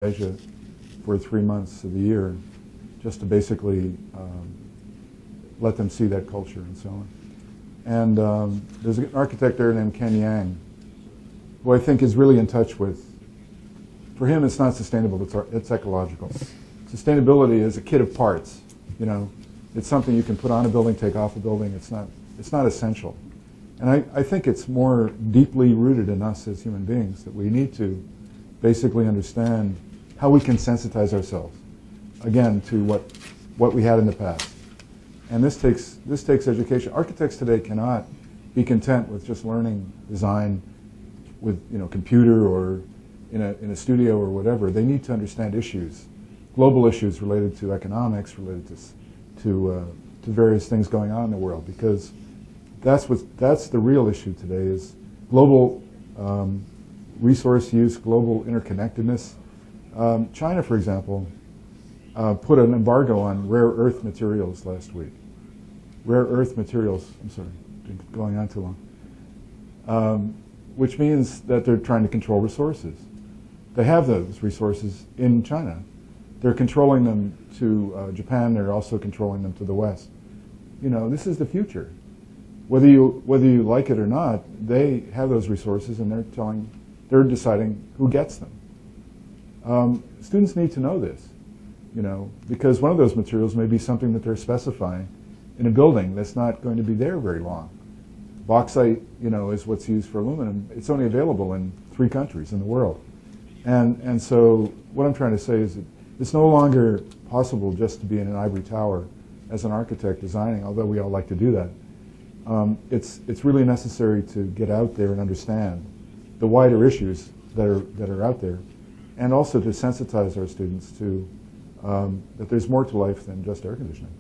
Asia for 3 months of the year, just to basically let them see that culture and so on. And there's an architect there named Ken Yang, who I think is really in touch with. For him, it's not sustainable; it's ecological. Sustainability is a kit of parts. You know, it's something you can put on a building, take off a building. It's not essential. And I think it's more deeply rooted in us as human beings that we need to basically understand how we can sensitize ourselves, again, to what we had in the past. And this takes education. Architects today cannot be content with just learning design with computer or in a studio or whatever. They need to understand issues, global issues related to economics, related to various things going on in the world, because that's the real issue today is global resource use, global interconnectedness. China, for example, put an embargo on rare earth materials last week. Rare earth materials, I'm sorry, going on too long. Which means that they're trying to control resources. They have those resources in China. They're controlling them to Japan. They're also controlling them to the West. This is the future. Whether you like it or not, they have those resources, and they're deciding who gets them. Students need to know this, because one of those materials may be something that they're specifying in a building that's not going to be there very long. Bauxite, is what's used for aluminum. It's only available in 3 countries in the world. And so what I'm trying to say is that it's no longer possible just to be in an ivory tower as an architect designing, although we all like to do that. It's really necessary to get out there and understand the wider issues that are out there, and also to sensitize our students to that there's more to life than just air conditioning.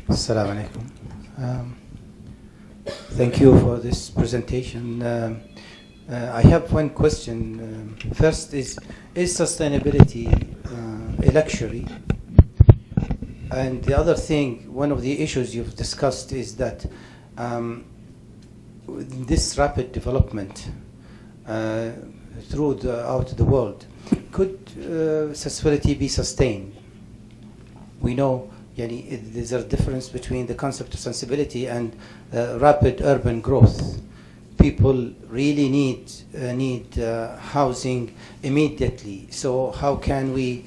Assalamu alaikum. Thank you for this presentation. I have one question. First is sustainability a luxury? And the other thing, one of the issues you've discussed is that this rapid development throughout the world, could sustainability be sustained? We know there's a difference between the concept of sensibility and rapid urban growth. People really need housing immediately. So how can we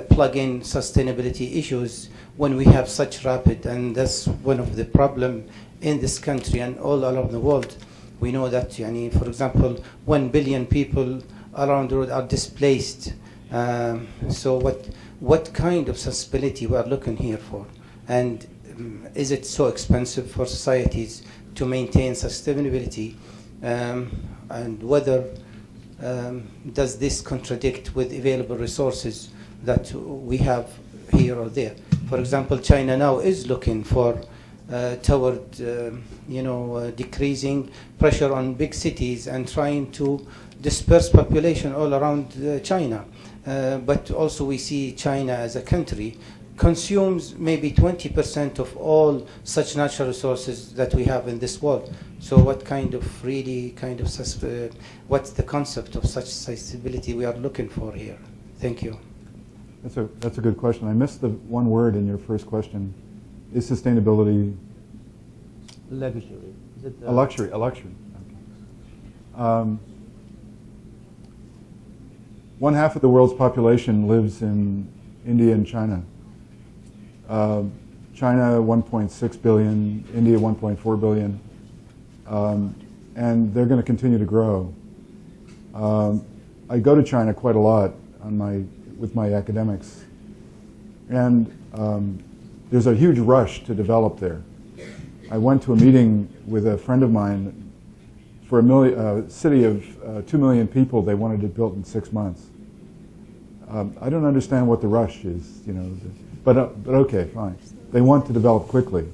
plug in sustainability issues when we have such rapid? And that's one of the problems in this country and all around the world. We know that, for example, 1 billion people around the world are displaced. So what kind of sustainability we are looking here for? And is it so expensive for societies to maintain sustainability? And whether does this contradict with available resources that we have here or there? For example, China now is looking for toward decreasing pressure on big cities and trying to disperse population all around China. But also we see China as a country consumes maybe 20% of all such natural resources that we have in this world. So what what's the concept of such sustainability we are looking for here? Thank you. That's a good question. I missed the one word in your first question. Is sustainability luxury? Is it a luxury? A luxury. Okay. 1/2 of the world's population lives in India and China. China 1.6 billion, India 1.4 billion, and they're going to continue to grow. I go to China quite a lot with my academics, and there's a huge rush to develop there. I went to a meeting with a friend of mine for a city of 2 million people. They wanted it built in 6 months. I don't understand what the rush is, but okay, fine. They want to develop quickly.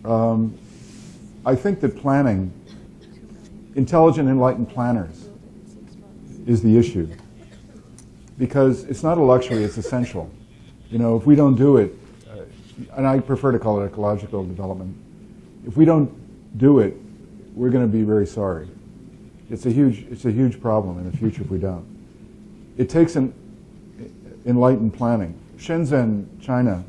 I think that planning, intelligent, enlightened planners, is the issue. Because it's not a luxury, it's essential. You know, if we don't do it, and I prefer to call it ecological development, if we don't do it, we're going to be very sorry. It's a huge problem in the future if we don't. It takes an enlightened planning. Shenzhen, China,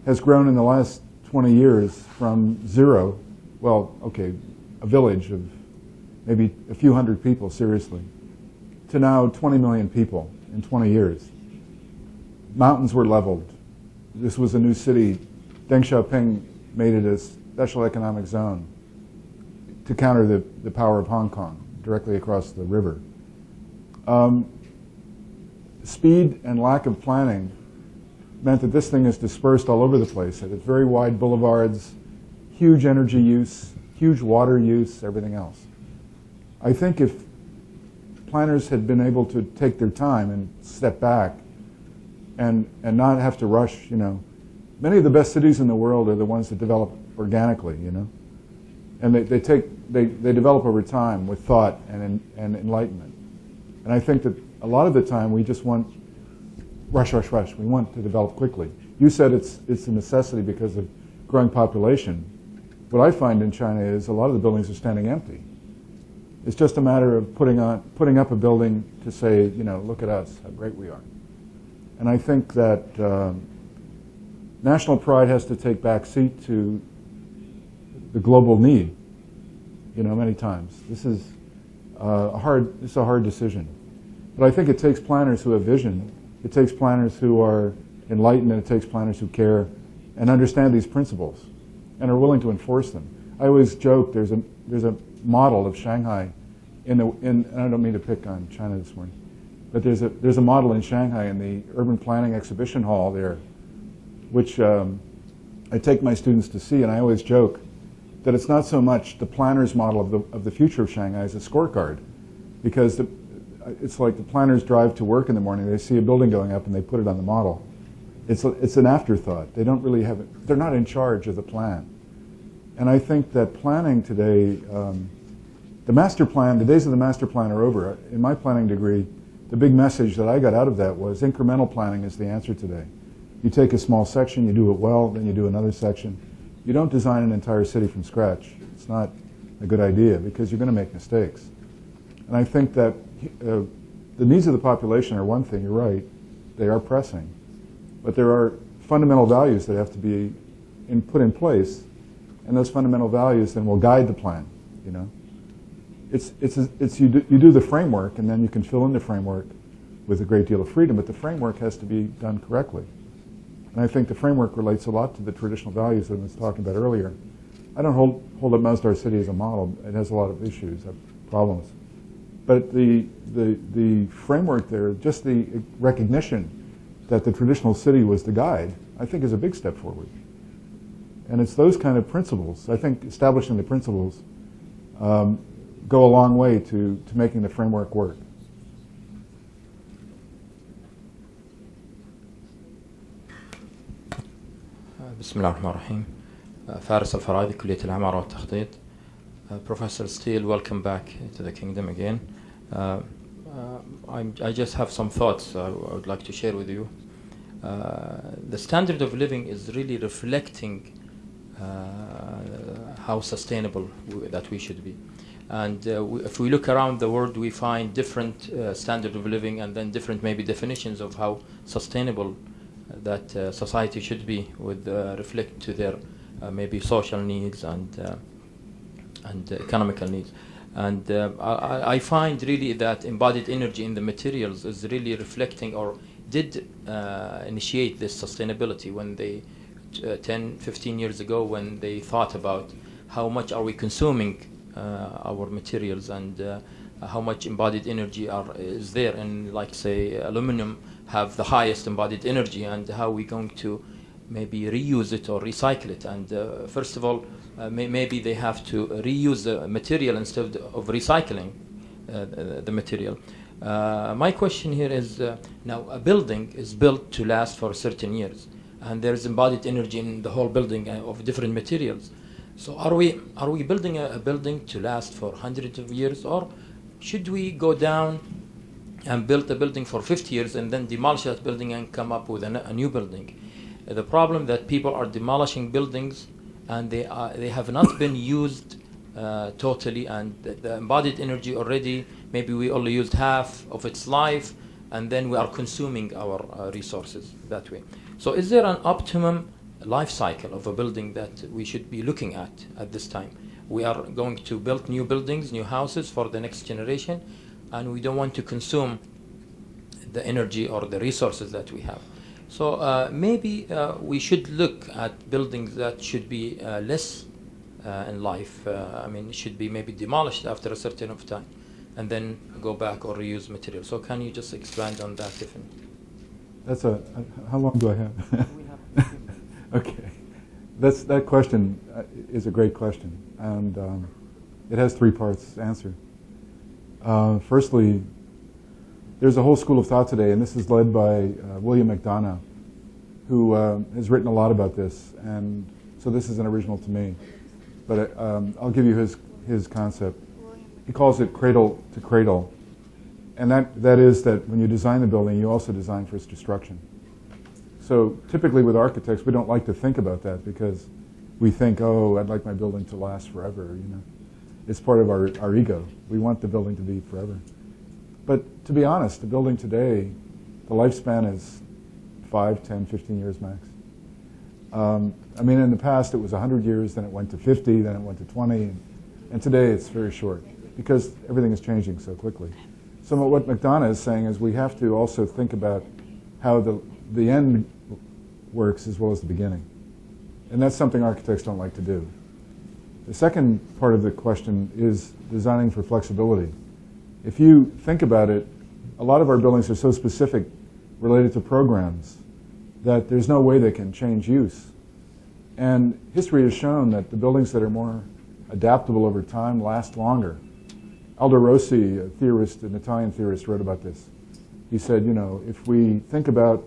has grown in the last 20 years from zero, well, okay, a village of maybe a few hundred people, seriously, to now 20 million people in 20 years. Mountains were leveled. This was a new city. Deng Xiaoping made it a special economic zone to counter the power of Hong Kong directly across the river. Speed and lack of planning meant that this thing is dispersed all over the place. It has very wide boulevards, huge energy use, huge water use, everything else. I think if planners had been able to take their time and step back and not have to rush, you know, many of the best cities in the world are the ones that develop organically, you know, and they develop over time with thought and enlightenment. And I think that a lot of the time we just want rush. We want to develop quickly. You said it's a necessity because of growing population. What I find in China is a lot of the buildings are standing empty. It's just a matter of putting up a building to say, you know, look at us, how great we are. And I think that national pride has to take back seat to the global need, you know, many times. This is a hard decision. But I think it takes planners who have vision. It takes planners who are enlightened, and it takes planners who care and understand these principles and are willing to enforce them. I always joke there's a model of Shanghai and I don't mean to pick on China this morning, but there's a model in Shanghai in the Urban Planning Exhibition Hall there, which I take my students to see, and I always joke that it's not so much the planner's model of the future of Shanghai as a scorecard, because it's like the planners drive to work in the morning, they see a building going up and they put it on the model. It's an afterthought. They don't really have it. They're not in charge of the plan. And I think that planning today, the master plan, the days of the master plan are over. In my planning degree, the big message that I got out of that was incremental planning is the answer today. You take a small section, you do it well, then you do another section. You don't design an entire city from scratch. It's not a good idea because you're going to make mistakes. And I think that the needs of the population are one thing, you're right, they are pressing. But there are fundamental values that have to be put in place, and those fundamental values then will guide the plan, you know. You do the framework, and then you can fill in the framework with a great deal of freedom, but the framework has to be done correctly. And I think the framework relates a lot to the traditional values that I was talking about earlier. I don't hold up Masdar City as a model. It has a lot of issues, problems. But the framework there, just the recognition that the traditional city was the guide, I think is a big step forward. And it's those kind of principles. I think establishing the principles go a long way to making the framework work. بسم الله الرحمن الرحيم. فارس الفرادي كلية العمارة والتخطيط. Professor Steele, welcome back to the kingdom again. I just have some thoughts I would like to share with you. The standard of living is really reflecting how sustainable that we should be. And if we look around the world, we find different standard of living and then different maybe definitions of how sustainable that society should be with reflect to their maybe social needs and economical needs. And I find really that embodied energy in the materials is really reflecting or did initiate this sustainability when they 10, 15 years ago when they thought about how much are we consuming our materials and how much embodied energy is there, and like say aluminum have the highest embodied energy, and how we going to maybe reuse it or recycle it. And first of all, maybe they have to reuse the material instead of recycling the material. My question here is, now a building is built to last for certain years, and there is embodied energy in the whole building of different materials. So are we building a building to last for hundreds of years, or should we go down and build a building for 50 years and then demolish that building and come up with a new building? The problem that people are demolishing buildings and they have not been used totally, and the embodied energy already, maybe we only used half of its life, and then we are consuming our resources that way. So is there an optimum life cycle of a building that we should be looking at this time? We are going to build new buildings, new houses for the next generation, and we don't want to consume the energy or the resources that we have. So maybe we should look at buildings that should be less in life. I mean, it should be maybe demolished after a certain of time and then go back or reuse material. So can you just expand on that? That's how long do I have? We have Okay. That question is a great question, and it has three parts to answer. Firstly, there's a whole school of thought today, and this is led by William McDonough, who has written a lot about this, and so this is an original to me. But I'll give you his concept. He calls it cradle to cradle, and that is that when you design the building, you also design for its destruction. So typically with architects, we don't like to think about that because we think, oh, I'd like my building to last forever. You know, it's part of our ego. We want the building to be forever. But to be honest, the building today, the lifespan is 5, 10, 15 years max. I mean, in the past it was 100 years, then it went to 50, then it went to 20, and today it's very short because everything is changing so quickly. So what McDonough is saying is we have to also think about how the end works as well as the beginning. And that's something architects don't like to do. The second part of the question is designing for flexibility. If you think about it, a lot of our buildings are so specific related to programs that there's no way they can change use. And history has shown that the buildings that are more adaptable over time last longer. Aldo Rossi, a theorist, an Italian theorist, wrote about this. He said, you know, if we think about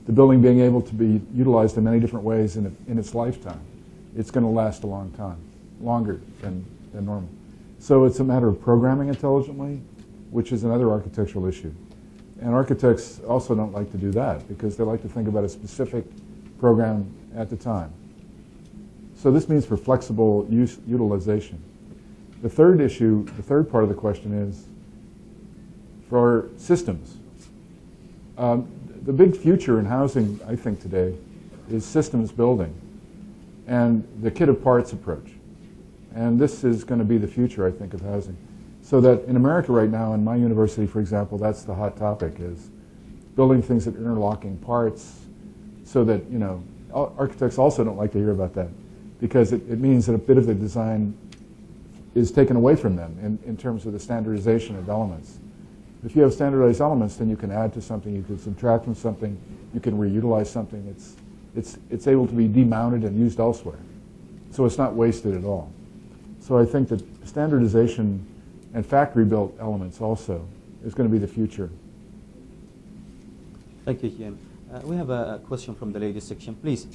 the building being able to be utilized in many different ways in its lifetime, it's going to last a long time, longer than normal. So it's a matter of programming intelligently, which is another architectural issue. And architects also don't like to do that because they like to think about a specific program at the time. So this means for flexible utilization. The third issue, the third part of the question is for systems. The big future in housing, I think, today is systems building and the kit of parts approach. And this is going to be the future, I think, of housing. So that in America right now, in my university, for example, that's the hot topic, is building things that are interlocking parts so that, you know, architects also don't like to hear about that because it means that a bit of the design is taken away from them in terms of the standardization of elements. If you have standardized elements, then you can add to something, you can subtract from something, you can reutilize something. It's able to be demounted and used elsewhere. So it's not wasted at all. So I think that standardization and factory-built elements also is going to be the future. Thank you, Jim. We have a question from the ladies section, please.